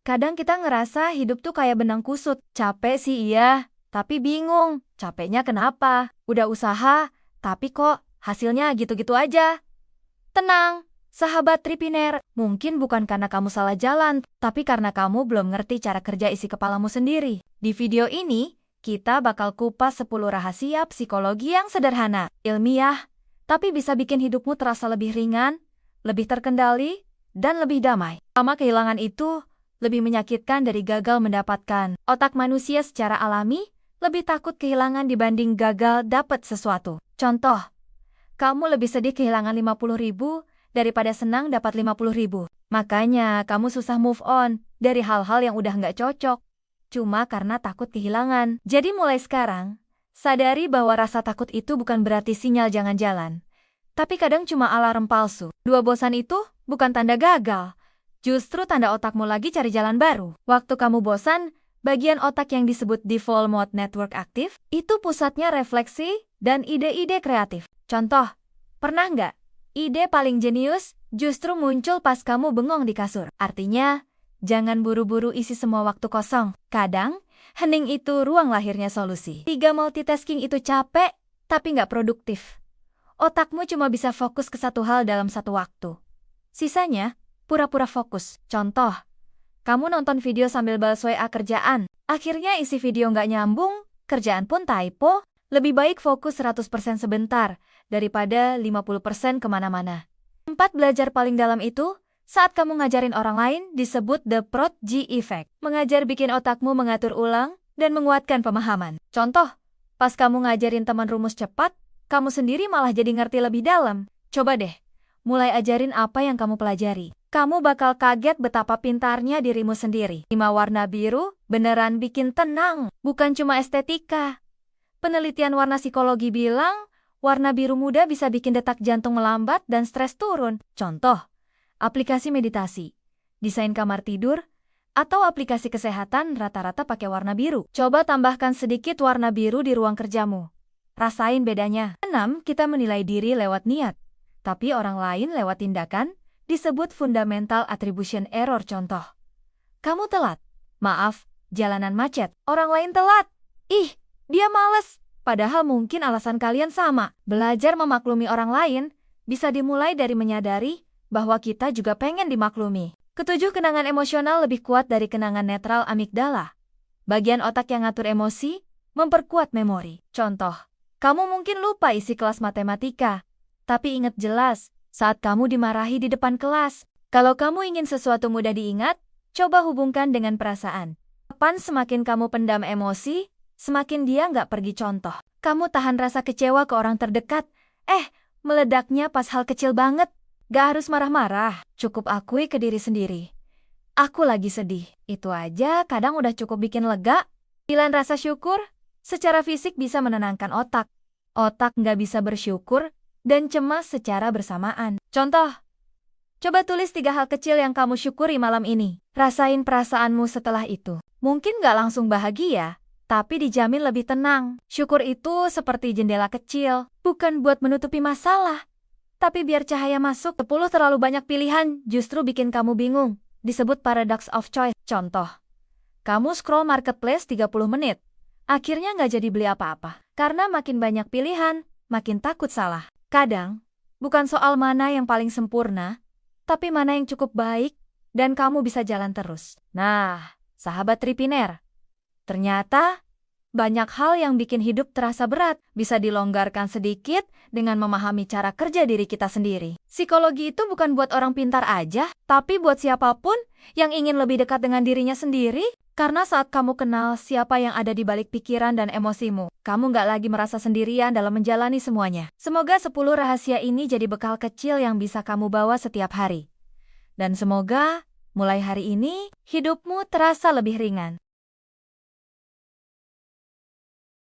Kadang kita ngerasa hidup tuh kayak benang kusut. Capek sih iya, tapi bingung. Capeknya kenapa? Udah usaha, tapi kok hasilnya gitu-gitu aja. Tenang, sahabat Tripiner. Mungkin bukan karena kamu salah jalan, tapi karena kamu belum ngerti cara kerja isi kepalamu sendiri. Di video ini, kita bakal kupas 10 rahasia psikologi yang sederhana, ilmiah, tapi bisa bikin hidupmu terasa lebih ringan, lebih terkendali, dan lebih damai. Sama kehilangan itu lebih menyakitkan dari gagal mendapatkan. Otak manusia secara alami lebih takut kehilangan dibanding gagal dapat sesuatu. Contoh, kamu lebih sedih kehilangan 50.000 daripada senang dapat 50.000. Makanya kamu susah move on dari hal-hal yang udah nggak cocok, cuma karena takut kehilangan. Jadi mulai sekarang, sadari bahwa rasa takut itu bukan berarti sinyal jangan jalan, tapi kadang cuma alarm palsu. Dua bosan itu bukan tanda gagal, justru tanda otakmu lagi cari jalan baru. Waktu kamu bosan, bagian otak yang disebut default mode network aktif, itu pusatnya refleksi dan ide-ide kreatif. Contoh, pernah nggak? Ide paling jenius justru muncul pas kamu bengong di kasur. Artinya, jangan buru-buru isi semua waktu kosong. Kadang, hening itu ruang lahirnya solusi. 3 multitasking itu capek, tapi nggak produktif. Otakmu cuma bisa fokus ke satu hal dalam satu waktu. Sisanya, pura-pura fokus. Contoh, kamu nonton video sambil balas WA kerjaan. Akhirnya isi video nggak nyambung, kerjaan pun typo. Lebih baik fokus 100% sebentar, daripada 50% kemana-mana. 4 belajar paling dalam itu, saat kamu ngajarin orang lain disebut the prod-G effect. Mengajar bikin otakmu mengatur ulang dan menguatkan pemahaman. Contoh, pas kamu ngajarin teman rumus cepat, kamu sendiri malah jadi ngerti lebih dalam. Coba deh, mulai ajarin apa yang kamu pelajari. Kamu bakal kaget betapa pintarnya dirimu sendiri. 5 warna biru beneran bikin tenang, bukan cuma estetika. Penelitian warna psikologi bilang, warna biru muda bisa bikin detak jantung melambat dan stres turun. Contoh, aplikasi meditasi, desain kamar tidur, atau aplikasi kesehatan rata-rata pakai warna biru. Coba tambahkan sedikit warna biru di ruang kerjamu. Rasain bedanya. 6. Kita menilai diri lewat niat, tapi orang lain lewat tindakan, disebut fundamental attribution error. Contoh, kamu telat. Maaf, jalanan macet. Orang lain telat. Ih, dia males. Padahal mungkin alasan kalian sama. Belajar memaklumi orang lain bisa dimulai dari menyadari bahwa kita juga pengen dimaklumi. 7. Kenangan emosional lebih kuat dari kenangan netral amigdala. Bagian otak yang ngatur emosi memperkuat memori. Contoh, kamu mungkin lupa isi kelas matematika, tapi ingat jelas saat kamu dimarahi di depan kelas. Kalau kamu ingin sesuatu mudah diingat, coba hubungkan dengan perasaan. Kapan semakin kamu pendam emosi, semakin dia nggak pergi. Contoh, kamu tahan rasa kecewa ke orang terdekat, meledaknya pas hal kecil banget. Gak harus marah-marah, cukup akui ke diri sendiri. Aku lagi sedih, itu aja kadang udah cukup bikin lega. 9. Rasa syukur, secara fisik bisa menenangkan otak. Otak nggak bisa bersyukur dan cemas secara bersamaan. Contoh, coba tulis 3 hal kecil yang kamu syukuri malam ini. Rasain perasaanmu setelah itu. Mungkin nggak langsung bahagia, tapi dijamin lebih tenang. Syukur itu seperti jendela kecil, bukan buat menutupi masalah, tapi biar cahaya masuk. 10. Terlalu banyak pilihan justru bikin kamu bingung, disebut paradox of choice. Contoh, kamu scroll marketplace 30 menit, akhirnya nggak jadi beli apa-apa. Karena makin banyak pilihan, makin takut salah. Kadang, bukan soal mana yang paling sempurna, tapi mana yang cukup baik, dan kamu bisa jalan terus. Nah, sahabat Tripiner, ternyata banyak hal yang bikin hidup terasa berat bisa dilonggarkan sedikit dengan memahami cara kerja diri kita sendiri. Psikologi itu bukan buat orang pintar aja, tapi buat siapapun yang ingin lebih dekat dengan dirinya sendiri. Karena saat kamu kenal siapa yang ada di balik pikiran dan emosimu, kamu nggak lagi merasa sendirian dalam menjalani semuanya. Semoga 10 rahasia ini jadi bekal kecil yang bisa kamu bawa setiap hari. Dan semoga mulai hari ini hidupmu terasa lebih ringan.